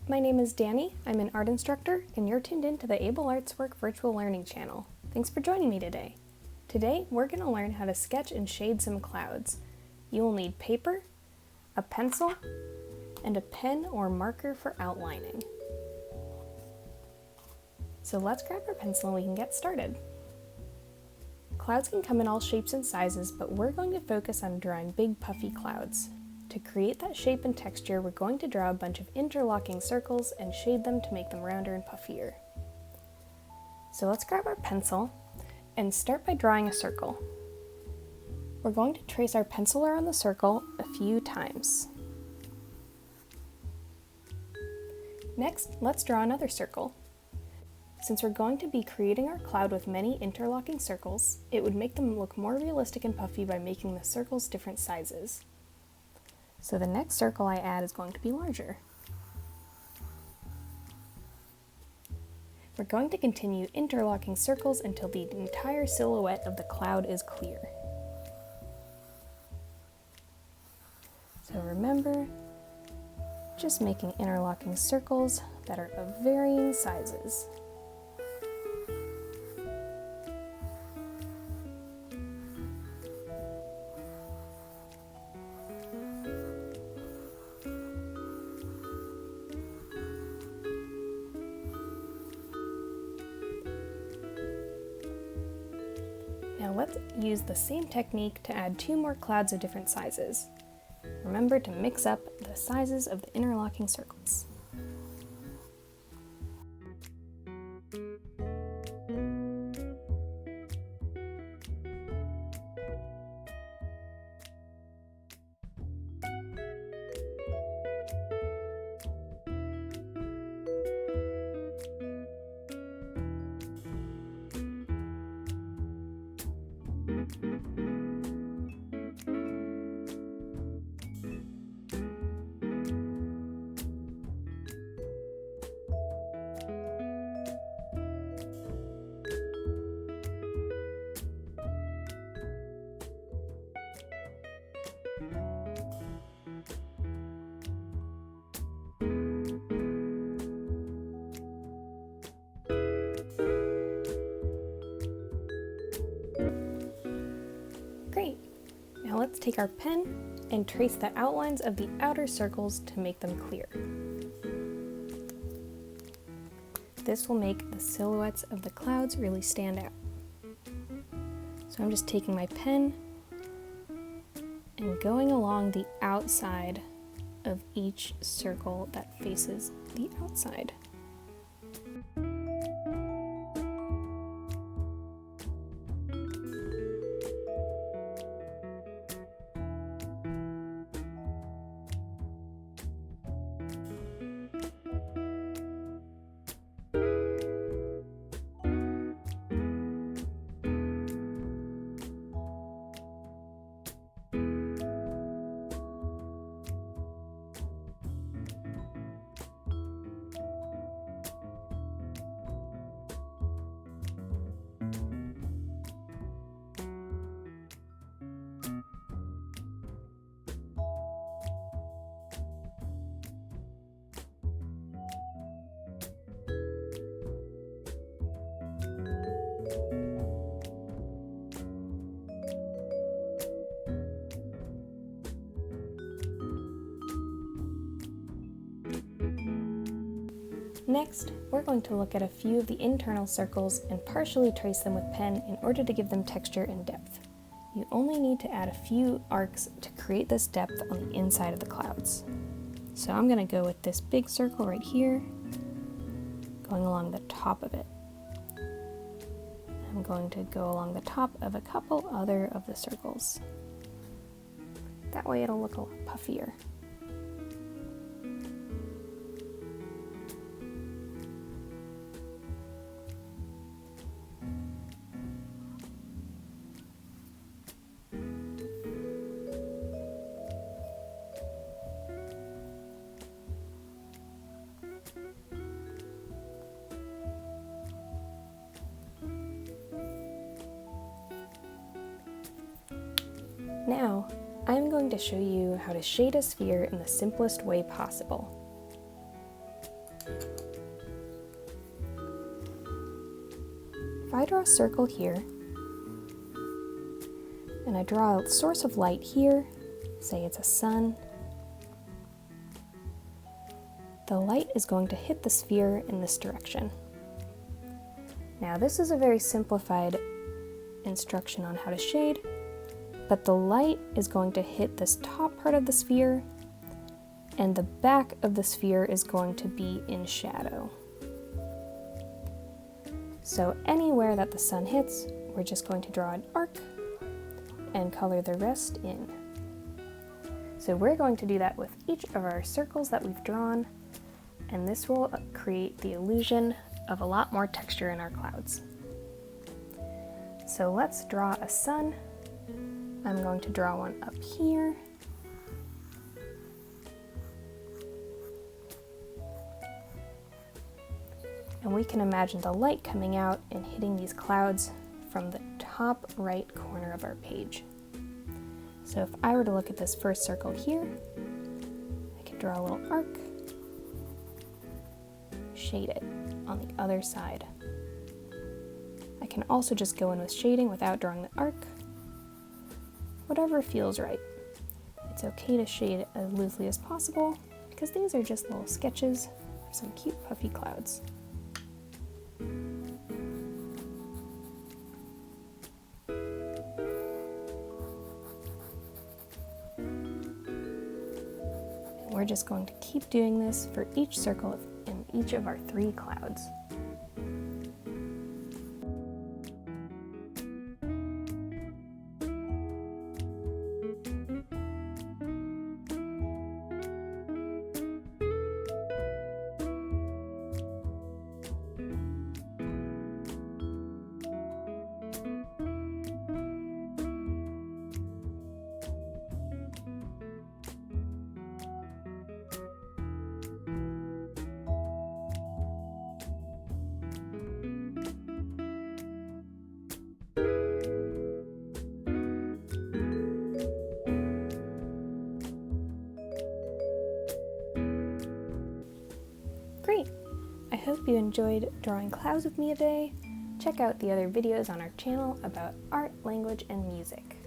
My name is Dani, I'm an art instructor, and you're tuned in to the Able Arts Work Virtual Learning channel. Thanks for joining me today. Today, we're going to learn how to sketch and shade some clouds. You will need paper, a pencil, and a pen or marker for outlining. So let's grab our pencil and we can get started. Clouds can come in all shapes and sizes, but we're going to focus on drawing big puffy clouds. To create that shape and texture, we're going to draw a bunch of interlocking circles and shade them to make them rounder and puffier. So let's grab our pencil and start by drawing a circle. We're going to trace our pencil around the circle a few times. Next, let's draw another circle. Since we're going to be creating our cloud with many interlocking circles, it would make them look more realistic and puffy by making the circles different sizes. So the next circle I add is going to be larger. We're going to continue interlocking circles until the entire silhouette of the cloud is clear. So remember, just making interlocking circles that are of varying sizes. Now let's use the same technique to add two more clouds of different sizes. Remember to mix up the sizes of the interlocking circles. Great! Now let's take our pen and trace the outlines of the outer circles to make them clear. This will make the silhouettes of the clouds really stand out. So I'm just taking my pen and going along the outside of each circle that faces the outside. Next, we're going to look at a few of the internal circles and partially trace them with pen in order to give them texture and depth. You only need to add a few arcs to create this depth on the inside of the clouds. So I'm going to go with this big circle right here, going along the top of it. I'm going to go along the top of a couple other of the circles. That way it'll look a lot puffier. Now, I'm going to show you how to shade a sphere in the simplest way possible. I draw a circle here, and I draw a source of light here, say it's a sun, the light is going to hit the sphere in this direction. Now this is a very simplified instruction on how to shade, but the light is going to hit this top part of the sphere, and the back of the sphere is going to be in shadow. So anywhere that the sun hits, we're just going to draw an arc and color the rest in. So we're going to do that with each of our circles that we've drawn, and this will create the illusion of a lot more texture in our clouds. So let's draw a sun. I'm going to draw one up here. And we can imagine the light coming out and hitting these clouds from the top right corner of our page. So if I were to look at this first circle here, I could draw a little arc, shade it on the other side. I can also just go in with shading without drawing the arc. Whatever feels right. It's okay to shade it as loosely as possible because these are just little sketches of some cute puffy clouds. We're just going to keep doing this for each circle in each of our 3 clouds. Great! I hope you enjoyed drawing clouds with me today. Check out the other videos on our channel about art, language, and music.